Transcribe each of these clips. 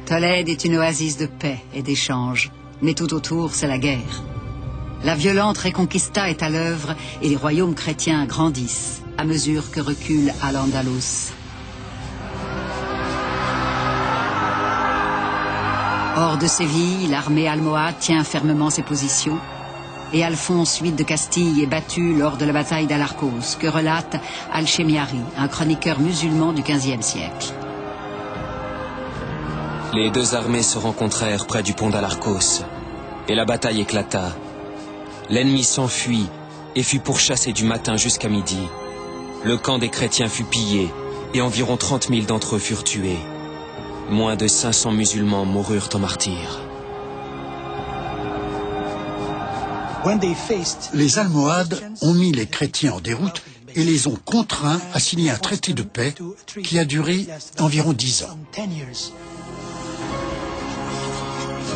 Tolède est une oasis de paix et d'échange, mais tout autour, c'est la guerre. La violente Reconquista est à l'œuvre et les royaumes chrétiens grandissent à mesure que recule Al-Andalus. Hors de Séville, l'armée almohade tient fermement ses positions et Alphonse VIII de Castille est battu lors de la bataille d'Alarcos, que relate Al-Chemiari, un chroniqueur musulman du XVe siècle. Les deux armées se rencontrèrent près du pont d'Alarcos et la bataille éclata. L'ennemi s'enfuit et fut pourchassé du matin jusqu'à midi. Le camp des chrétiens fut pillé et environ 30 000 d'entre eux furent tués. Moins de 500 musulmans moururent en martyrs. Les Almohades ont mis les chrétiens en déroute et les ont contraints à signer un traité de paix qui a duré environ 10 ans.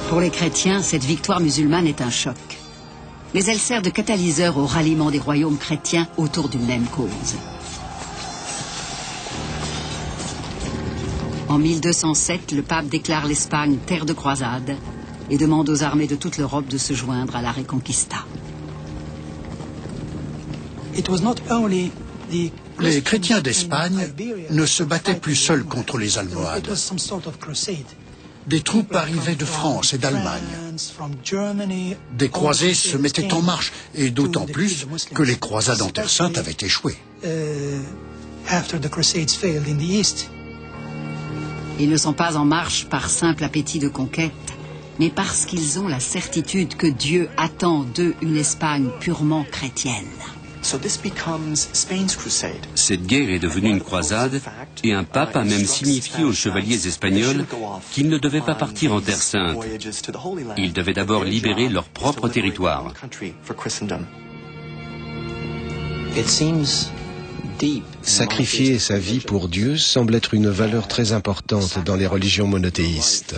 Pour les chrétiens, cette victoire musulmane est un choc. Mais elle sert de catalyseur au ralliement des royaumes chrétiens autour d'une même cause. En 1207, le pape déclare l'Espagne terre de croisade et demande aux armées de toute l'Europe de se joindre à la Reconquista. Les chrétiens d'Espagne ne se battaient plus seuls contre les Almohades. Des troupes arrivaient de France et d'Allemagne. Des croisés se mettaient en marche, et d'autant plus que les croisades en Terre Sainte avaient échoué. Ils ne sont pas en marche par simple appétit de conquête, mais parce qu'ils ont la certitude que Dieu attend d'eux une Espagne purement chrétienne. Cette guerre est devenue une croisade et un pape a même signifié aux chevaliers espagnols qu'ils ne devaient pas partir en Terre Sainte. Ils devaient d'abord libérer leur propre territoire. Sacrifier sa vie pour Dieu semble être une valeur très importante dans les religions monothéistes.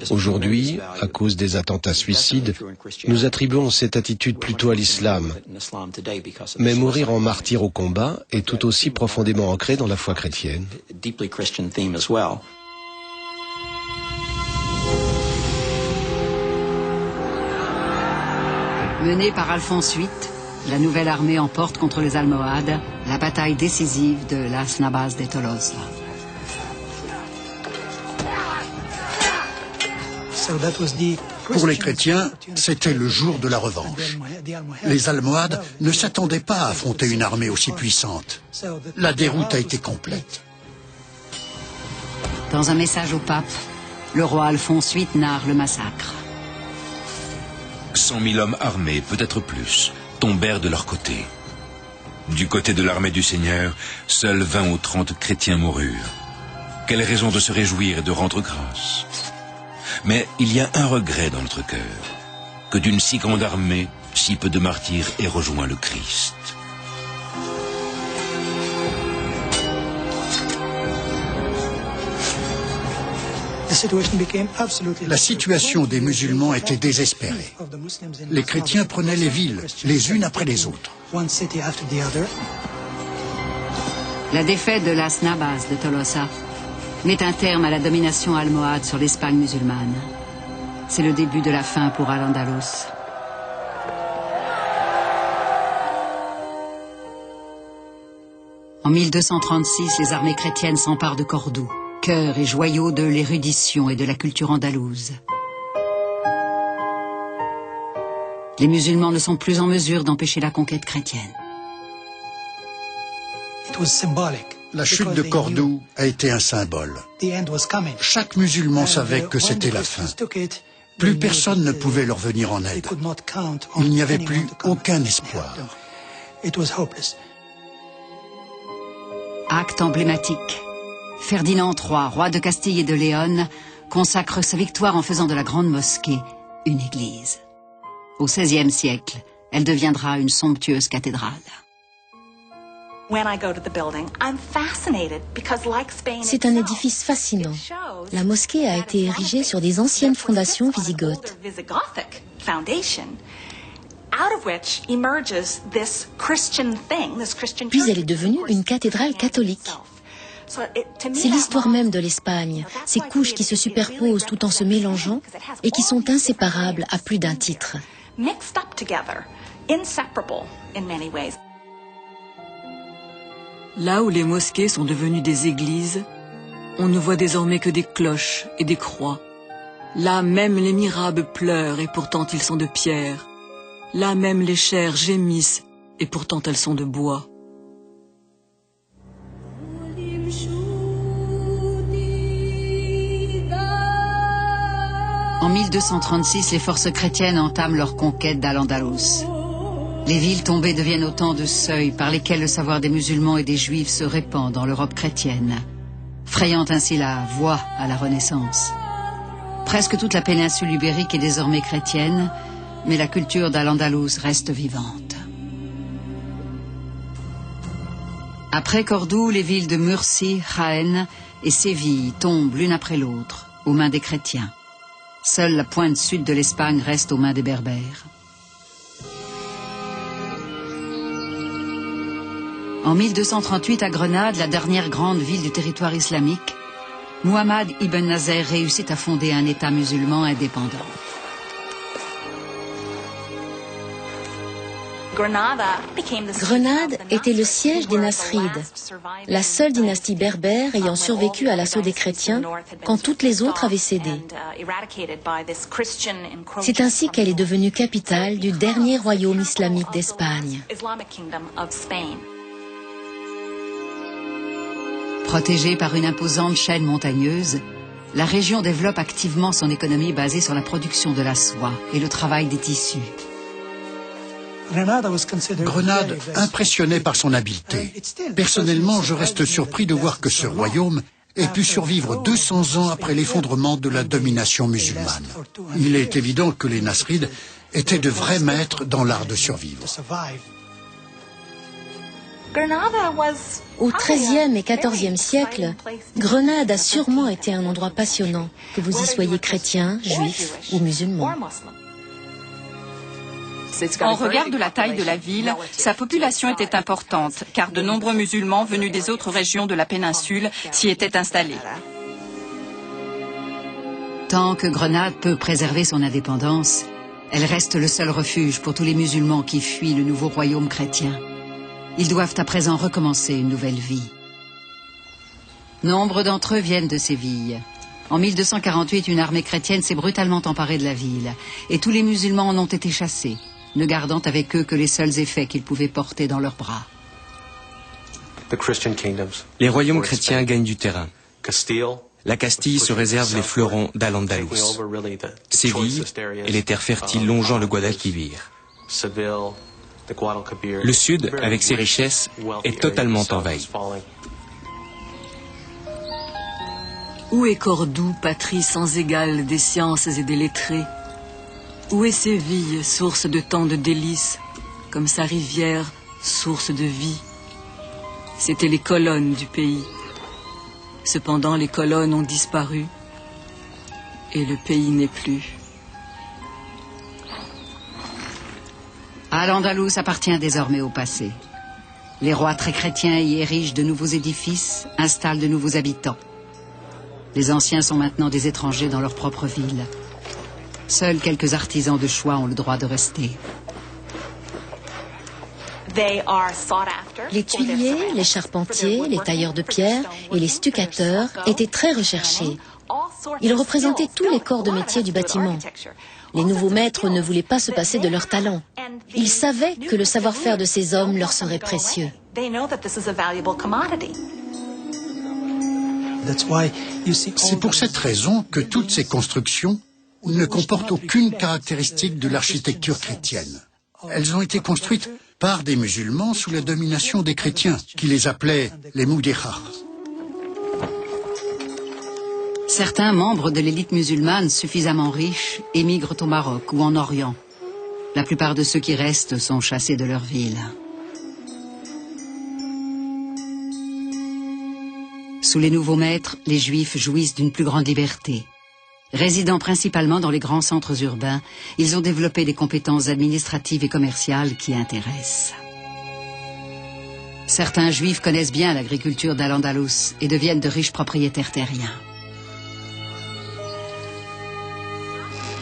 Aujourd'hui, à cause des attentats suicides, nous attribuons cette attitude plutôt à l'islam. Mais mourir en martyr au combat est tout aussi profondément ancré dans la foi chrétienne. Menée par Alphonse VIII, la nouvelle armée emporte contre les Almohades la bataille décisive de Las Navas de Tolosa. Pour les chrétiens, c'était le jour de la revanche. Les Almohades ne s'attendaient pas à affronter une armée aussi puissante. La déroute a été complète. Dans un message au pape, le roi Alphonse VIII narre le massacre. 100 000 hommes armés, peut-être plus, tombèrent de leur côté. Du côté de l'armée du Seigneur, seuls 20 ou 30 chrétiens moururent. Quelle raison de se réjouir et de rendre grâce. Mais il y a un regret dans notre cœur, que d'une si grande armée, si peu de martyrs aient rejoint le Christ. La situation des musulmans était désespérée. Les chrétiens prenaient les villes, les unes après les autres. La défaite de Las Navas de Tolosa met un terme à la domination almohade sur l'Espagne musulmane. C'est le début de la fin pour Al-Andalus. En 1236, les armées chrétiennes s'emparent de Cordoue, cœur et joyau de l'érudition et de la culture andalouse. Les musulmans ne sont plus en mesure d'empêcher la conquête chrétienne. La chute de Cordoue a été un symbole. Chaque musulman savait que c'était la fin. Plus personne ne pouvait leur venir en aide. Il n'y avait plus aucun espoir. Acte emblématique. Ferdinand III, roi de Castille et de Léon, consacre sa victoire en faisant de la grande mosquée une église. Au XVIe siècle, elle deviendra une somptueuse cathédrale. C'est un édifice fascinant. La mosquée a été érigée sur des anciennes fondations wisigothes. Puis elle est devenue une cathédrale catholique. C'est l'histoire même de l'Espagne, ces couches qui se superposent tout en se mélangeant et qui sont inséparables à plus d'un titre. Là où les mosquées sont devenues des églises, on ne voit désormais que des cloches et des croix. Là même les mihrables pleurent et pourtant ils sont de pierre. Là même les chairs gémissent et pourtant elles sont de bois. En 1236, les forces chrétiennes entament leur conquête d'Al-Andalus. Les villes tombées deviennent autant de seuils par lesquels le savoir des musulmans et des juifs se répand dans l'Europe chrétienne, frayant ainsi la voie à la Renaissance. Presque toute la péninsule ibérique est désormais chrétienne, mais la culture d'Al-Andalus reste vivante. Après Cordoue, les villes de Murcie, Jaén et Séville tombent l'une après l'autre aux mains des chrétiens. Seule la pointe sud de l'Espagne reste aux mains des Berbères. En 1238, à Grenade, la dernière grande ville du territoire islamique, Muhammad ibn Nasser réussit à fonder un État musulman indépendant. Grenade était le siège des Nasrides, la seule dynastie berbère ayant survécu à l'assaut des chrétiens quand toutes les autres avaient cédé. C'est ainsi qu'elle est devenue capitale du dernier royaume islamique d'Espagne. Protégée par une imposante chaîne montagneuse, la région développe activement son économie basée sur la production de la soie et le travail des tissus. Grenade impressionnait par son habileté. Personnellement, je reste surpris de voir que ce royaume ait pu survivre 200 ans après l'effondrement de la domination musulmane. Il est évident que les Nasrides étaient de vrais maîtres dans l'art de survivre. Au XIIIe et XIVe siècle, Grenade a sûrement été un endroit passionnant, que vous y soyez chrétien, juif ou musulman. En regard de la taille de la ville, sa population était importante, car de nombreux musulmans venus des autres régions de la péninsule s'y étaient installés. Tant que Grenade peut préserver son indépendance, elle reste le seul refuge pour tous les musulmans qui fuient le nouveau royaume chrétien. Ils doivent à présent recommencer une nouvelle vie. Nombre d'entre eux viennent de Séville. En 1248, une armée chrétienne s'est brutalement emparée de la ville, et tous les musulmans en ont été chassés, ne gardant avec eux que les seuls effets qu'ils pouvaient porter dans leurs bras. Les royaumes chrétiens gagnent du terrain. La Castille se réserve les fleurons d'Al-Andalus. Séville et les terres fertiles longeant le Guadalquivir. Le sud, avec ses richesses, est totalement envahi. Où est Cordoue, patrie sans égale des sciences et des lettrés? Où est Séville, source de tant de délices, comme sa rivière, source de vie? C'étaient les colonnes du pays. Cependant, les colonnes ont disparu, et le pays n'est plus. Al-Andalus appartient désormais au passé. Les rois très chrétiens y érigent de nouveaux édifices, installent de nouveaux habitants. Les anciens sont maintenant des étrangers dans leur propre ville. Seuls quelques artisans de choix ont le droit de rester. Les tuiliers, les charpentiers, les tailleurs de pierre et les stucateurs étaient très recherchés. Ils représentaient tous les corps de métier du bâtiment. Les nouveaux maîtres ne voulaient pas se passer de leur talent. Ils savaient que le savoir-faire de ces hommes leur serait précieux. C'est pour cette raison que toutes ces constructions ne comportent aucune caractéristique de l'architecture chrétienne. Elles ont été construites par des musulmans sous la domination des chrétiens, qui les appelaient les Moudéhars. Certains membres de l'élite musulmane suffisamment riches émigrent au Maroc ou en Orient. La plupart de ceux qui restent sont chassés de leur ville. Sous les nouveaux maîtres, les Juifs jouissent d'une plus grande liberté. Résidant principalement dans les grands centres urbains, ils ont développé des compétences administratives et commerciales qui intéressent. Certains juifs connaissent bien l'agriculture d'Al-Andalus et deviennent de riches propriétaires terriens.